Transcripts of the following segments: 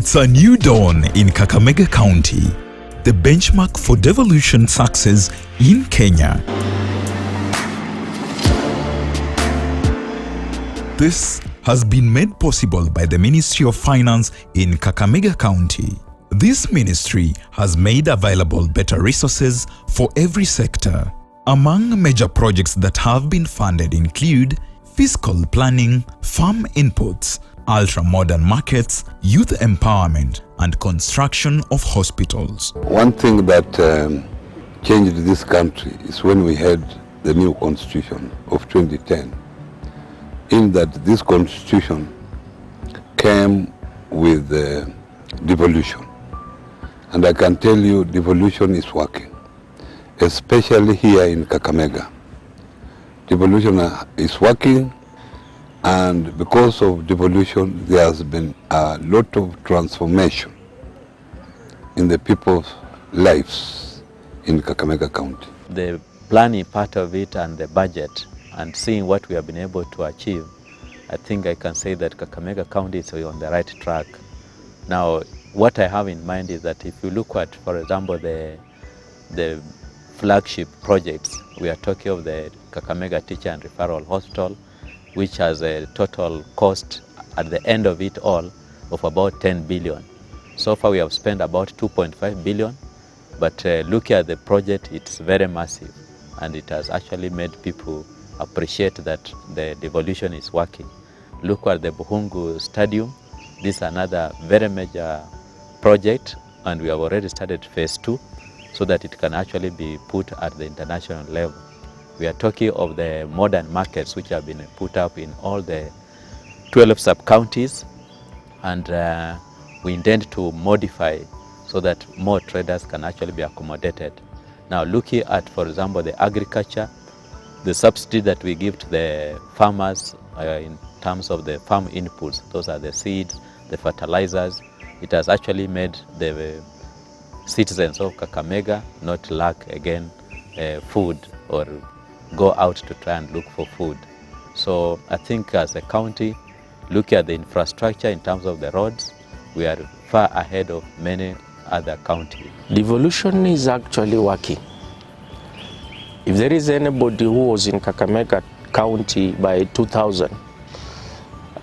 It's a new dawn in Kakamega County, the benchmark for devolution success in Kenya. This has been made possible by the Ministry of Finance in Kakamega County. This ministry has made available better resources for every sector. Among major projects that have been funded include fiscal planning, farm inputs, ultra-modern markets, youth empowerment, and construction of hospitals. One thing that changed this country is when we had the new constitution of 2010, in that this constitution came with devolution. And I can tell you devolution is working, especially here in Kakamega. Devolution is working, and because of devolution, there has been a lot of transformation in the people's lives in Kakamega County. The planning part of it and the budget and seeing what we have been able to achieve, I think I can say that Kakamega County is on the right track. Now, what I have in mind is that if you look at, for example, the flagship projects, we are talking of the Kakamega Teacher and Referral Hospital, which has a total cost at the end of it all of about 10 billion. So far we have spent about 2.5 billion, but looking at the project, it's very massive, and it has actually made people appreciate that the devolution is working. Look at the Buhungu Stadium. This is another very major project, and we have already started phase 2 so that it can actually be put at the international level. We are talking of the modern markets which have been put up in all the 12 sub-counties, and we intend to modify so that more traders can actually be accommodated. Now, looking at, for example, the agriculture, the subsidy that we give to the farmers in terms of the farm inputs, those are the seeds, the fertilizers, it has actually made the citizens of Kakamega not lack again food or go out to try and look for food. So I think as a county, look at the infrastructure in terms of the roads, we are far ahead of many other counties. Devolution is actually working. If there is anybody who was in Kakamega County by 2000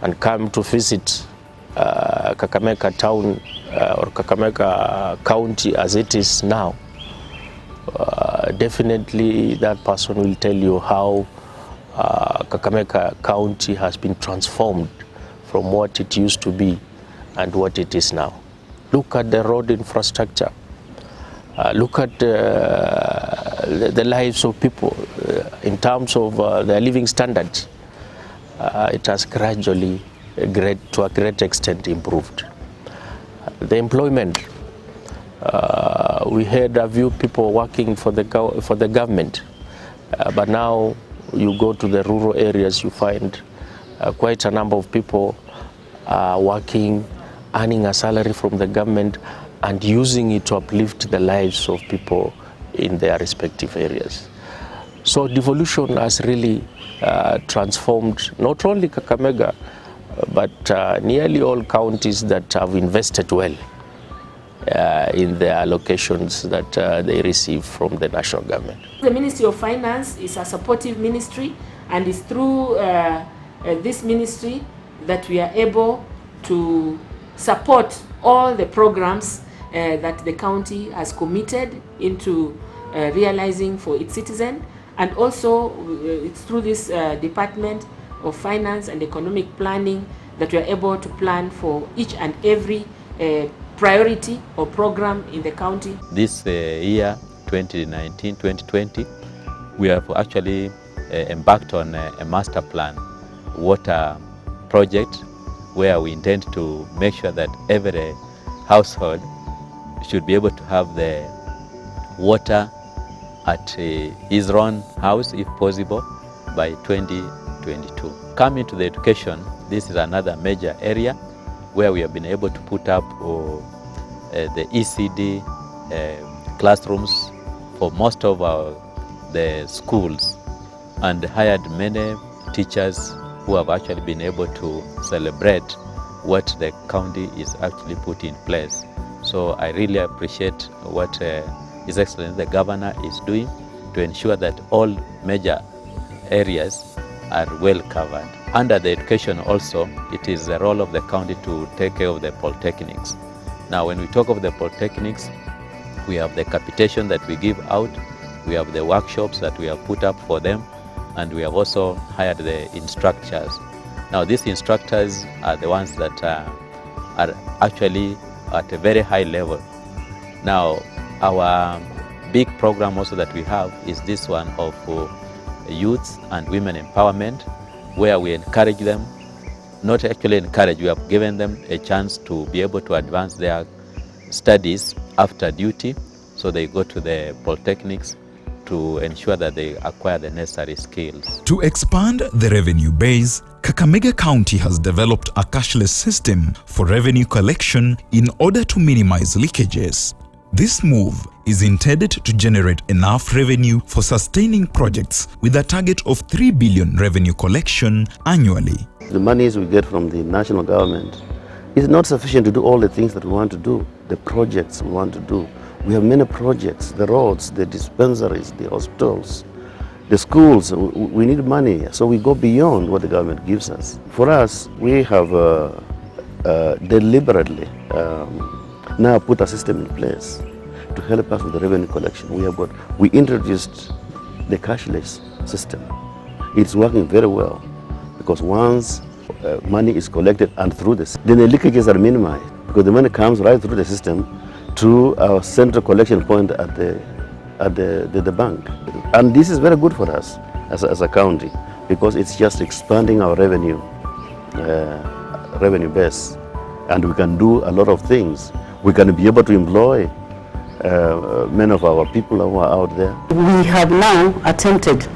and come to visit Kakamega Town or Kakamega County as it is now, definitely that person will tell you how Kakamega County has been transformed from what it used to be and what it is now. Look at the road infrastructure. Look at the lives of people in terms of their living standards. It has gradually, to a great extent, improved. The employment. We had a few people working for the government, but now you go to the rural areas, you find quite a number of people working, earning a salary from the government and using it to uplift the lives of people in their respective areas. So devolution has really transformed not only Kakamega, but nearly all counties that have invested well in the allocations that they receive from the national government. The Ministry of Finance is a supportive ministry, and it's through this ministry that we are able to support all the programs that the county has committed into realizing for its citizen, and also it's through this Department of Finance and Economic Planning that we are able to plan for each and every priority or program in the county. This year, 2019-2020, we have actually embarked on a master plan water project where we intend to make sure that every household should be able to have the water at his own house, if possible, by 2022. Coming to the education, this is another major area where we have been able to put up the ECD classrooms for most of the schools, and hired many teachers who have actually been able to celebrate what the county is actually put in place. So I really appreciate what His Excellency the Governor is doing to ensure that all major areas are well covered. Under the education also, it is the role of the county to take care of the polytechnics. Now when we talk of the polytechnics, we have the capitation that we give out, we have the workshops that we have put up for them, and we have also hired the instructors. Now these instructors are the ones that are actually at a very high level. Now our big program also that we have is this one of youth and women empowerment, where we encourage them, not actually encourage, we have given them a chance to be able to advance their studies after duty, so they go to the polytechnics to ensure that they acquire the necessary skills. To expand the revenue base, Kakamega County has developed a cashless system for revenue collection in order to minimize leakages. This move is intended to generate enough revenue for sustaining projects with a target of 3 billion revenue collection annually. The monies we get from the national government is not sufficient to do all the things that we want to do, the projects we want to do. We have many projects, the roads, the dispensaries, the hospitals, the schools. We need money, so we go beyond what the government gives us. For us, we have deliberately now put a system in place to help us with the revenue collection. We introduced the cashless system. It's working very well because once money is collected and through this, then the leakages are minimized because the money comes right through the system to our central collection point at the bank. And this is very good for us as a county because it's just expanding our revenue base, and we can do a lot of things. We can be able to employ many of our people who are out there. We have now attempted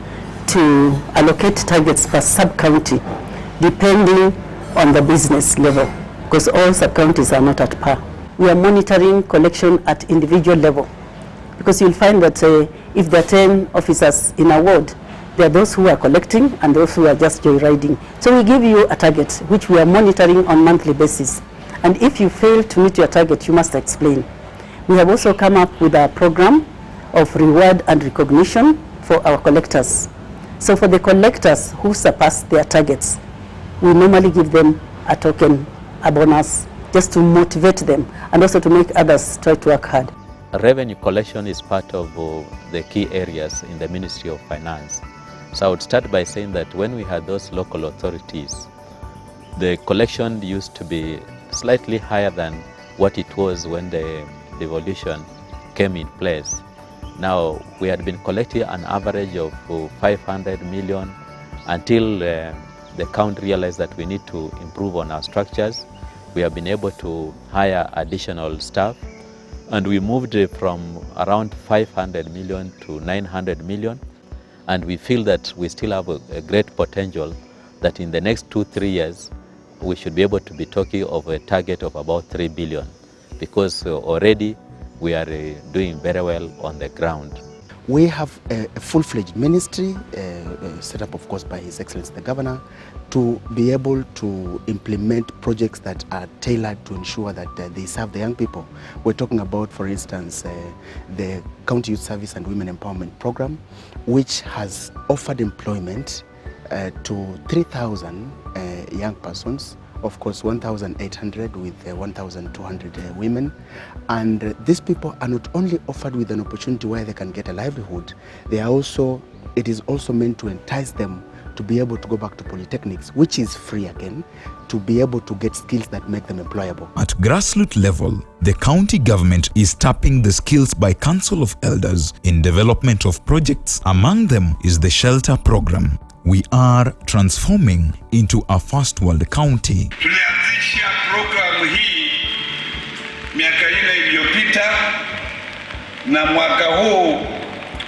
to allocate targets per sub-county depending on the business level, because all sub-counties are not at par. We are monitoring collection at individual level, because you'll find that if there are 10 officers in a ward, there are those who are collecting and those who are just joyriding. So we give you a target which we are monitoring on monthly basis. And if you fail to meet your target, you must explain. We have also come up with a program of reward and recognition for our collectors. So for the collectors who surpass their targets, we normally give them a token, a bonus, just to motivate them and also to make others try to work hard. Revenue collection is part of the key areas in the Ministry of Finance. So I would start by saying that when we had those local authorities, the collection used to be slightly higher than what it was when the devolution came in place. Now we had been collecting an average of 500 million until the county realized that we need to improve on our structures. We have been able to hire additional staff, and we moved from around 500 million to 900 million, and we feel that we still have a great potential that in the next 2-3 years we should be able to be talking of a target of about 3 billion, because already we are doing very well on the ground. We have a full-fledged ministry set up, of course, by His Excellency the Governor, to be able to implement projects that are tailored to ensure that they serve the young people. We're talking about, for instance, the County Youth Service and Women Empowerment Program, which has offered employment to 3,000 young persons, of course 1,800 with 1,200 women. And these people are not only offered with an opportunity where they can get a livelihood, it is also meant to entice them to be able to go back to polytechnics, which is free again, to be able to get skills that make them employable. At grassroots level, the county government is tapping the skills by Council of Elders in development of projects. Among them is the shelter program. We are transforming into a first world county. Tulianzisha programu hii miaka ile iliyopita, na mwaka huu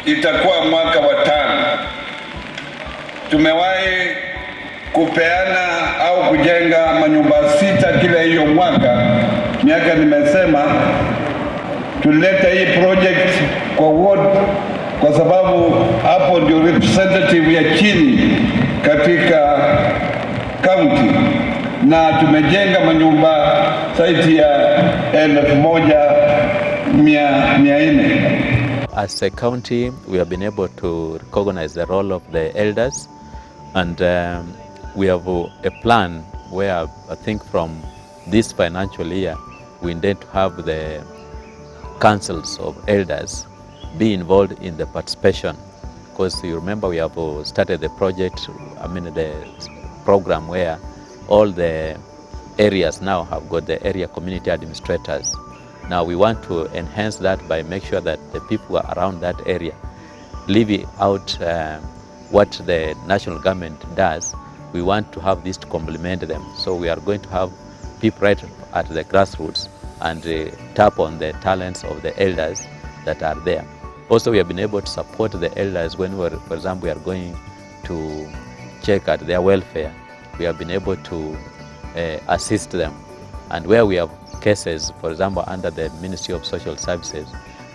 itakuwa mwaka wa 5. Tumewahi kupeana au kujenga manyumba 6 kila hiyo mwaka. Miaka nimesema tuleta hii project kwa ward, kwa sababu hapo ndio representative ya chini katika county. na tumejenga manyumba zaidi ya 1400. As a county, we have been able to recognize the role of the elders, and we have a plan where I think from this financial year we intend to have the councils of elders be involved in the participation, because you remember we have started the project, the program where all the areas now have got the area community administrators. Now we want to enhance that by make sure that the people around that area live out what the national government does. We want to have this to complement them. So we are going to have people right at the grassroots and tap on the talents of the elders that are there. Also, we have been able to support the elders when, for example, we are going to check at their welfare. We have been able to assist them. And where we have cases, for example, under the Ministry of Social Services,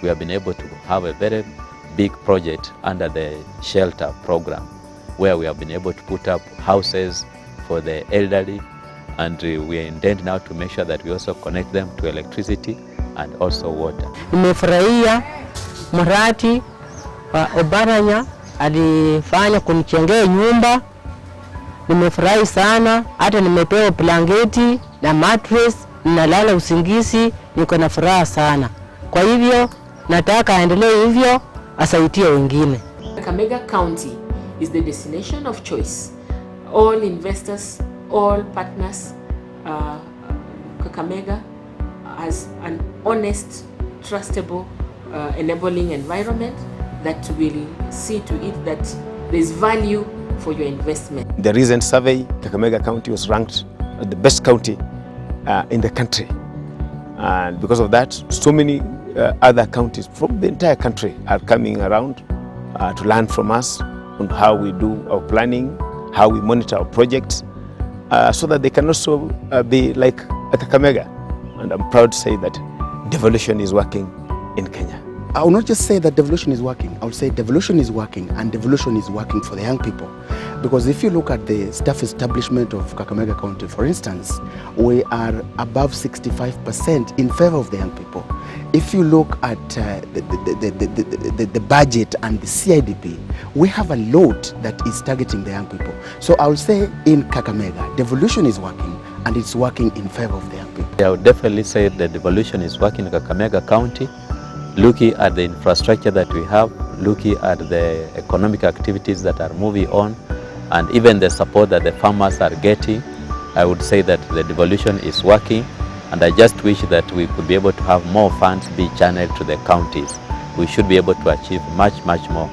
we have been able to have a very big project under the shelter program, where we have been able to put up houses for the elderly, and we intend now to make sure that we also connect them to electricity and also water. Nimefurahia mradi wa Obaranya alifanya kunichengea nyumba. Nimefurahi sana, hata nimepewa blanketi na mattress, ninalala usingizi, niko na furaha sana. Kwa hivyo nataka aendelee hivyo, asaidie wengine. Kakamega County is the destination of choice. All investors, all partners, Kakamega has an honest, trustable, enabling environment that will see to it that there is value for your investment. The recent survey, Kakamega County was ranked as the best county in the country. And because of that, so many other counties from the entire country are coming around to learn from us on how we do our planning, how we monitor our projects, so that they can also be like Kakamega. And I'm proud to say that devolution is working in Kenya. I will not just say that devolution is working. I will say devolution is working, and devolution is working for the young people. Because if you look at the staff establishment of Kakamega County, for instance, we are above 65% in favor of the young people. If you look at the budget and the CIDP, we have a lot that is targeting the young people. So I will say in Kakamega, devolution is working, and it's working in favor of the young people. I would definitely say that devolution is working in Kakamega County. Looking at the infrastructure that we have, looking at the economic activities that are moving on, and even the support that the farmers are getting, I would say that the devolution is working, and I just wish that we could be able to have more funds be channeled to the counties. We should be able to achieve much more.